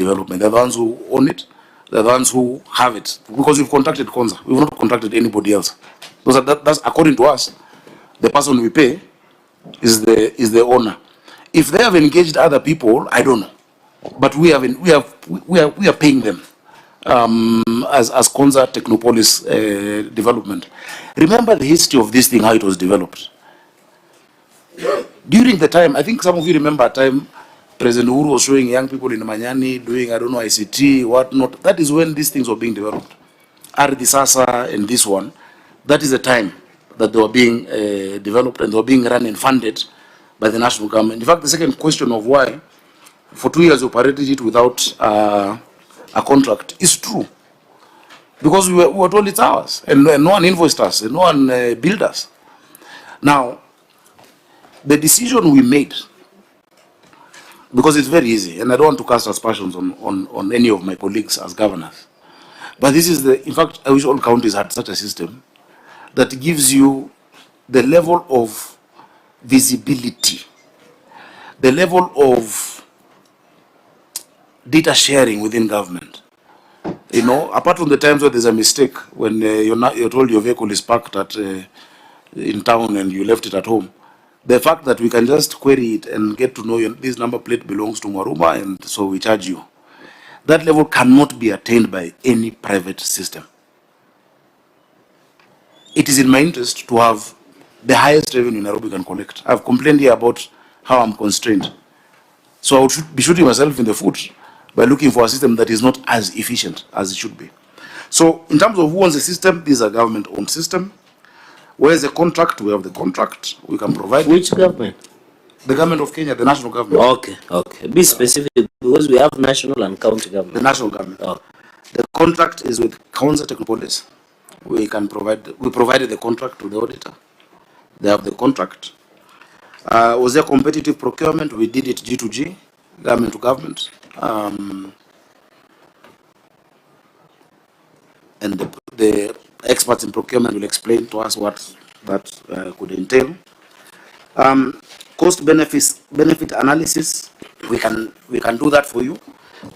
development. They're the ones who own it. They're the ones who have it. Because we've contacted Konza. We've not contacted anybody else. That's according to us. The person we pay is the owner. If they have engaged other people, I don't know. But we are paying them as Konza Technopolis development. Remember the history of this thing, how it was developed. During the time, I think some of you remember a time President Uhuru was showing young people in Manyani doing, I don't know, ICT, whatnot. That is when these things were being developed. Ardhi Sasa and this one, that is the time that they were being developed and they were being run and funded by the national government. In fact, the second question of why, for 2 years, we operated it without a contract is true. Because we were told it's ours, and no one invoiced us, and no one billed us. Now, the decision we made, because it's very easy, and I don't want to cast aspersions on any of my colleagues as governors, but this is in fact, I wish all counties had such a system that gives you the level of visibility, the level of data sharing within government. You know, apart from the times where there's a mistake, when you're told your vehicle is parked in town and you left it at home, the fact that we can just query it and get to know this number plate belongs to Maruma and so we charge you, that level cannot be attained by any private system. It is in my interest to have the highest revenue Nairobi can collect. I've complained here about how I'm constrained. So I would be shooting myself in the foot by looking for a system that is not as efficient as it should be. So in terms of who owns the system, this is a government-owned system. Where's the contract? We have the contract. We can provide. Which government? The government of Kenya, the national government. Okay. Be specific, because we have national and county government. The national government. Oh. The contract is with Konza Technopolis. We provided the contract to the auditor. They have the contract. Was there competitive procurement? We did it G2G, government to government. And the experts in procurement will explain to us what that could entail. Cost benefit analysis, we can do that for you,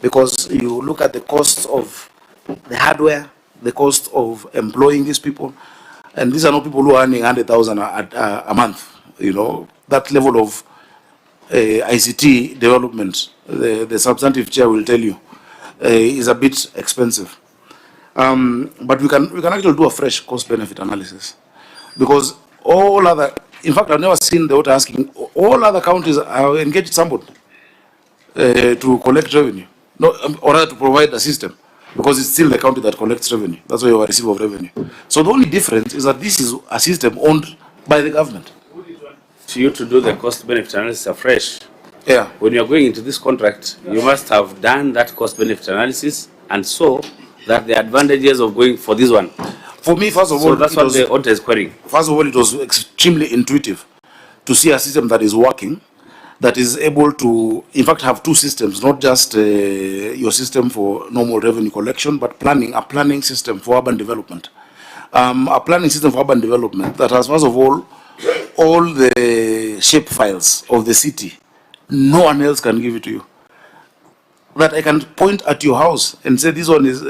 because you look at the costs of the hardware, the cost of employing these people, and these are not people who are earning 100,000 a month. You know, that level of ICT development, the substantive chair will tell you, is a bit expensive. But we can actually do a fresh cost benefit analysis, because all other, in fact, I've never seen the author asking, all other counties have engaged somebody to collect revenue, or rather to provide a system, because it's still the county that collects revenue. That's why you are a receiver of revenue. So the only difference is that this is a system owned by the government. For you to do the cost benefit analysis afresh, yeah, when you are going into this contract, you must have done that cost benefit analysis, and so that the advantages of going for this one. For me, first of all, so that's what the auditor is querying. First of all, it was extremely intuitive to see a system that is working, that is able to, in fact, have two systems, not just your system for normal revenue collection, but a planning system for urban development. A planning system for urban development that has, first of all the shape files of the city. No one else can give it to you. That I can point at your house and say, this one is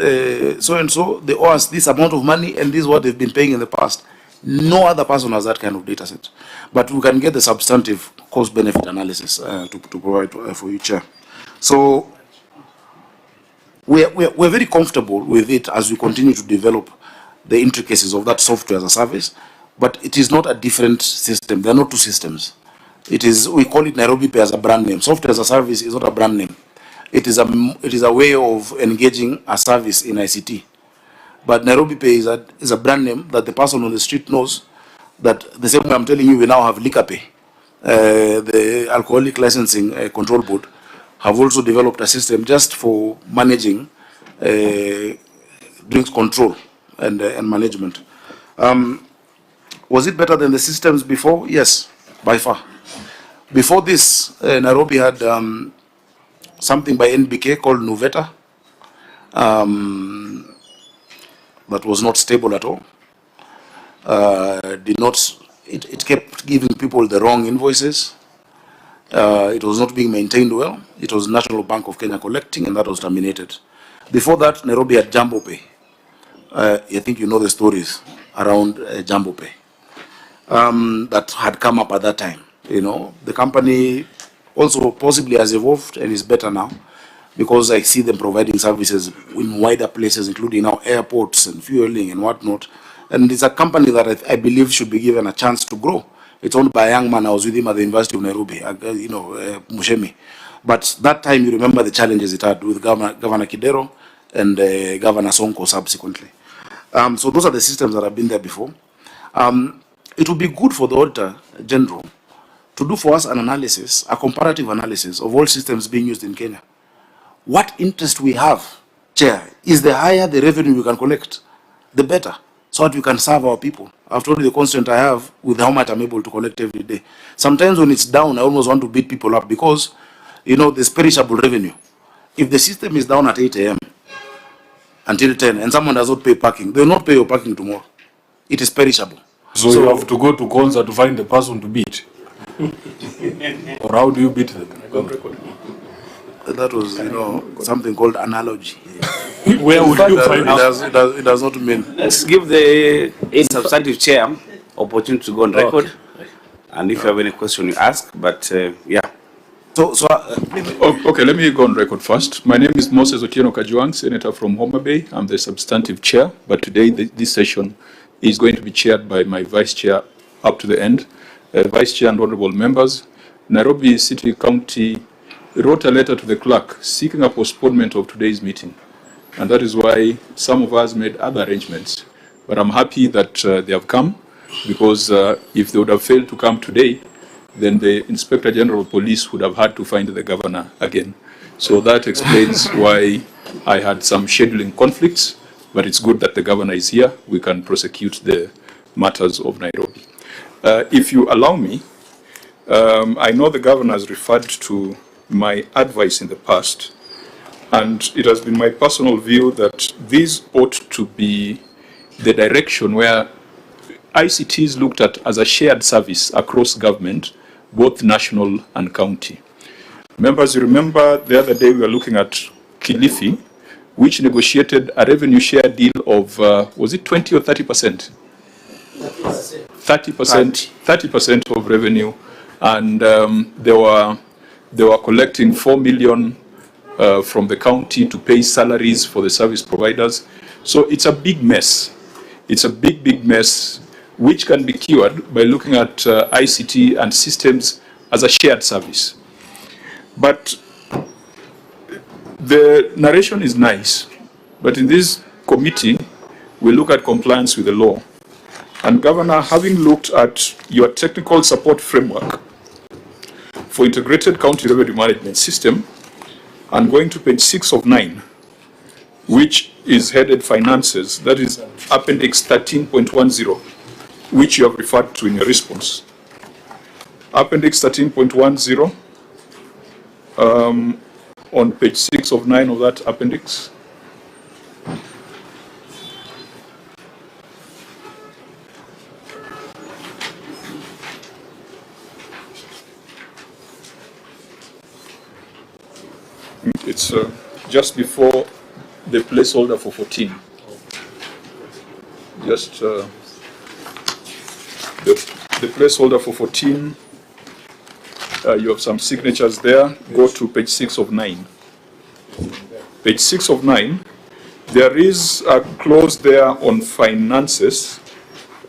so-and-so, they owe us this amount of money, and this is what they've been paying in the past. No other person has that kind of data set. But we can get the substantive cost-benefit analysis to provide for you, Chair. So we're very comfortable with it as we continue to develop the intricacies of that software as a service, but it is not a different system. There are not two systems. It is, we call it Nairobi Pay as a brand name. Software as a service is not a brand name. It is a way of engaging a service in ICT. But Nairobi Pay is a brand name that the person on the street knows, that the same way I'm telling you, we now have Liquor Pay. The Alcoholic Licensing Control Board have also developed a system just for managing drinks control and management. Was it better than the systems before? Yes, by far. Before this, Nairobi had something by NBK called Nuveta that was not stable at all. It kept giving people the wrong invoices, It was not being maintained well. It was National Bank of Kenya collecting, and that was terminated. Before that, Nairobi had Jambo Pay. I think you know the stories around Jambo Pay that had come up at that time. You know, the company also possibly has evolved and is better now, because I see them providing services in wider places, including now airports and fueling and whatnot. And it's a company that I believe should be given a chance to grow. It's owned by a young man. I was with him at the University of Nairobi, Mushemi. But that time, you remember the challenges it had with Governor Kidero and Governor Sonko subsequently. So those are the systems that have been there before. It would be good for the Auditor General to do for us an analysis, a comparative analysis of all systems being used in Kenya. What interest we have, Chair, is the higher the revenue we can collect, the better, so that we can serve our people. I've told you the constraint I have with how much I'm able to collect every day. Sometimes when it's down, I almost want to beat people up because, you know, there's perishable revenue. If the system is down at 8 a.m. until 10 and someone does not pay parking, they will not pay your parking tomorrow. It is perishable. So you have to go to concert to find the person to beat. Or how do you beat them? That was, you know, something called analogy. Where would you find out? It does not mean. Let's give the substantive chair opportunity to go on record. And if you have any question, you ask. But yeah. Okay, let me go on record first. My name is Moses Otieno Kajuang, Senator from Homa Bay. I'm the substantive chair, but today this session is going to be chaired by my vice chair up to the end. Vice chair and honorable members, Nairobi City County wrote a letter to the clerk seeking a postponement of today's meeting. And that is why some of us made other arrangements. But I'm happy that they have come, because if they would have failed to come today, then the Inspector General of Police would have had to find the governor again. So that explains why I had some scheduling conflicts, but it's good that the governor is here. We can prosecute the matters of Nairobi. If you allow me, I know the governor has referred to my advice in the past, and it has been my personal view that this ought to be the direction where ICT is looked at as a shared service across government, both national and county. Members, you remember the other day we were looking at Kilifi, which negotiated a revenue share deal of, was it 20 or 30%? 30% of revenue, and they were collecting 4 million from the county to pay salaries for the service providers. So it's a big mess. It's a big mess, which can be cured by looking at ICT and systems as a shared service. But the narration is nice, but in this committee, we look at compliance with the law. And Governor, having looked at your technical support framework for integrated county revenue management system, and going to page 6 of 9, which is headed finances, that is appendix 13.10, which you have referred to in your response. Appendix 13.10, on page 6 of 9 of that appendix. It's just before the placeholder for 14. Just the placeholder for 14, you have some signatures there. Go to page 6 of 9. Page 6 of 9, there is a clause there on finances,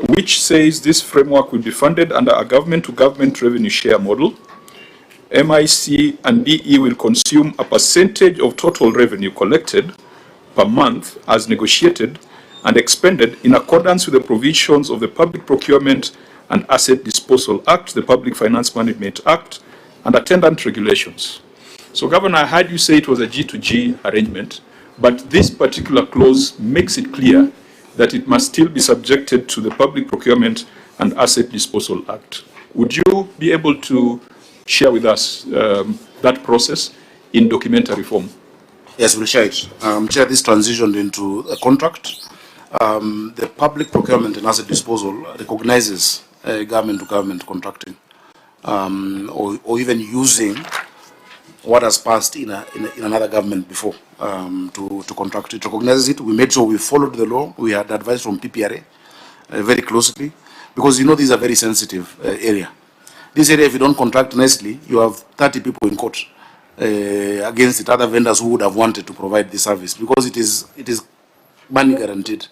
which says this framework will be funded under a government-to-government revenue share model. MIC and DE will consume a percentage of total revenue collected per month as negotiated and expended in accordance with the provisions of the Public Procurement and Asset Disposal Act, the Public Finance Management Act, and attendant regulations. So, Governor, I heard you say it was a G2G arrangement, but this particular clause makes it clear that it must still be subjected to the Public Procurement and Asset Disposal Act. Would you be able to share with us that process in documentary form? Yes, we'll share it. Chair, this transitioned into a contract. The Public Procurement and Asset Disposal recognizes government-to-government contracting. or even using what has passed in another government before to contract it, recognizes it. We made sure we followed the law. We had advice from PPRA very closely, because you know these are very sensitive area. This area, if you don't contract nicely, you have 30 people in court against it, other vendors who would have wanted to provide this service, because it is money guaranteed,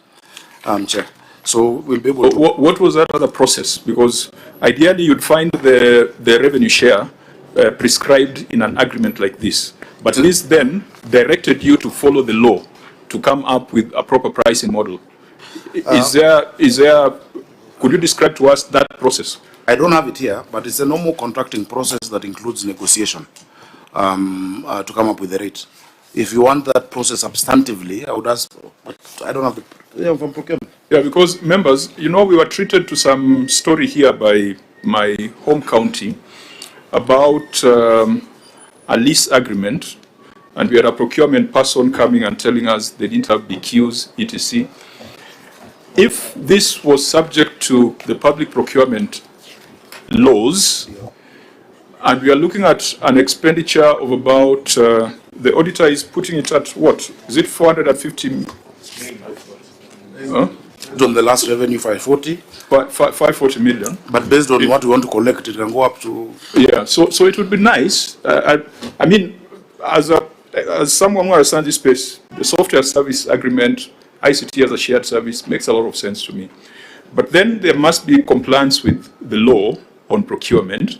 Chair. So we'll be able to... What was that other process? Because ideally you'd find the revenue share prescribed in an agreement like this. But this then directed you to follow the law to come up with a proper pricing model. Is there, could you describe to us that process? I don't have it here, but it's a normal contracting process that includes negotiation to come up with the rate. If you want that process substantively, I would ask, but I don't have it. Yeah, from procurement. Yeah, because members, you know, we were treated to some story here by my home county about a lease agreement, and we had a procurement person coming and telling us they didn't have BQs, etc. If this was subject to the public procurement laws, and we are looking at an expenditure of about, the auditor is putting it at what? Is it 450? On the last revenue, 540. 540 million. But based on what we want to collect, it can go up to... Yeah, so it would be nice. I mean, as someone who understands this space, the software service agreement, ICT as a shared service makes a lot of sense to me. But then there must be compliance with the law on procurement,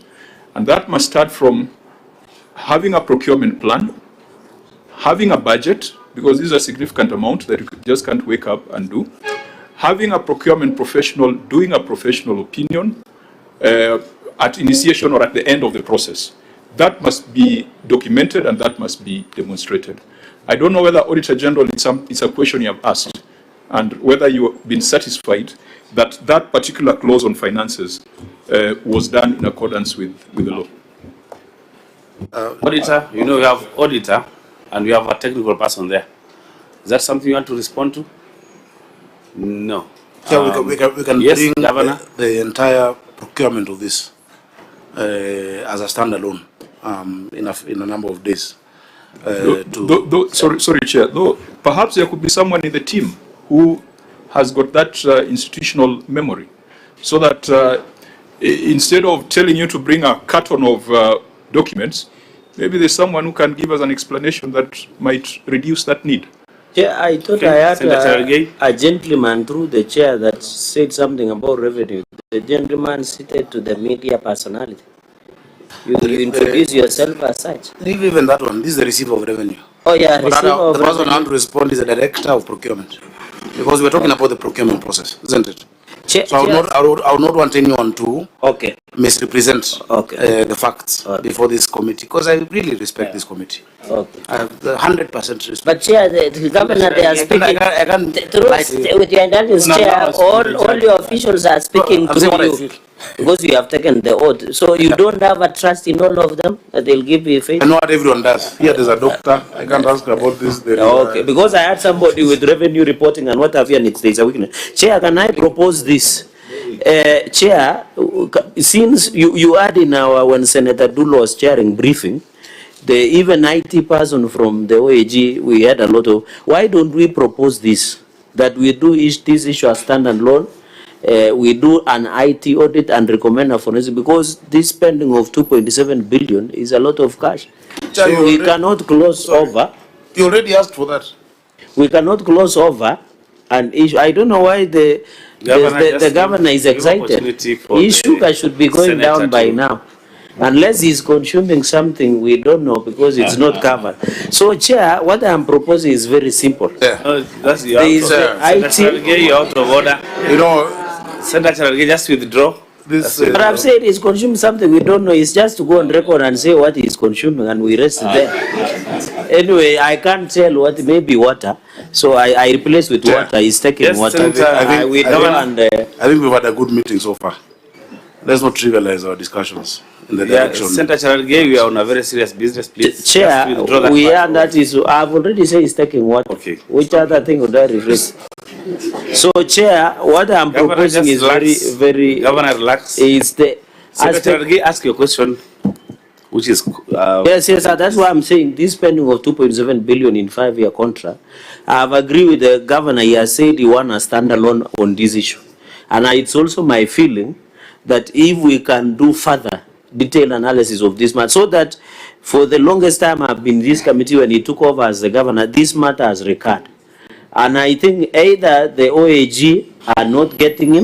and that must start from having a procurement plan, having a budget, because this is a significant amount that you just can't wake up and do, having a procurement professional doing a professional opinion at initiation or at the end of the process. That must be documented and that must be demonstrated. I don't know whether Auditor General, it's a question you have asked, and whether you've been satisfied that that particular clause on finances was done in accordance with the law. Auditor, you know, we have auditor and we have a technical person there. Is that something you want to respond to? No. Yeah, we can yes, bring Governor. the entire procurement of this as a standalone in a number of days. Sorry, Chair. Though perhaps there could be someone in the team who has got that institutional memory, so that instead of telling you to bring a carton of documents, maybe there's someone who can give us an explanation that might reduce that need. Yeah, I thought Okay, I had Senator a gentleman through the chair that said something about revenue. The gentleman cited to the media personality. You introduce yourself as such. Leave even that one. This is the receiver of revenue. Oh yeah, But receiver of the person I revenue. want to respond is the director of procurement, because we're talking about the procurement process, isn't it? So I would not want anyone to Okay. misrepresent the facts Okay. before this committee, because I really respect this committee. Okay. I have 100% respect. But Chair, the governor, they are speaking. I can't With your indulgence, No, Chair, no, all your officials are speaking I'm saying what I through you. feel. Because you have taken the oath. So you don't have a trust in all of them that they'll give you faith? I know what everyone does. Here there's a doctor. I can't ask about this. Okay, because I had somebody with revenue reporting and what have you, and there's a weakness. Chair, can I propose this? Chair, since you had in our, when Senator Dulo was chairing briefing, the even IT person from the OAG, we had a lot of, why don't we propose this? That we do this issue as standalone, we do an IT audit and recommend a forensic, because this spending of 2.7 billion is a lot of cash. So we cannot close over. You already asked for that. We cannot close over an issue. I don't know why the governor is excited. His sugar should be going down by now. Unless he's consuming something we don't know, because it's not covered. So, Chair, what I'm proposing is very simple. That's There is IT. you're out of order. You know, Senator, just withdraw. this. But I've said he's consuming something we don't know. It's just to go on record and say what he's consuming, and we rest there. Anyway, I can't tell what, maybe water. So I replace with water. He's taking Yes, water. Senator, I think we've had a good meeting so far. Let's not trivialize our discussions in the direction. Senator, we are on a very serious business, please. Chair, Just withdraw that we part. are that is. I've already said he's taking water. Okay. Which other thing would I rephrase? So, Chair, what I'm Governor, proposing just is relax. very. Governor, relax. Is Secretary, ask your question, which is Yes, that's why I'm saying this spending of 2.7 billion in 5-year contract. I've agreed with the governor. He has said he wants a standalone on this issue. And it's also my feeling that if we can do further detailed analysis of this matter, so that for the longest time I've been in this committee when he took over as the governor, this matter has recurred. And I think either the OAG are not getting him,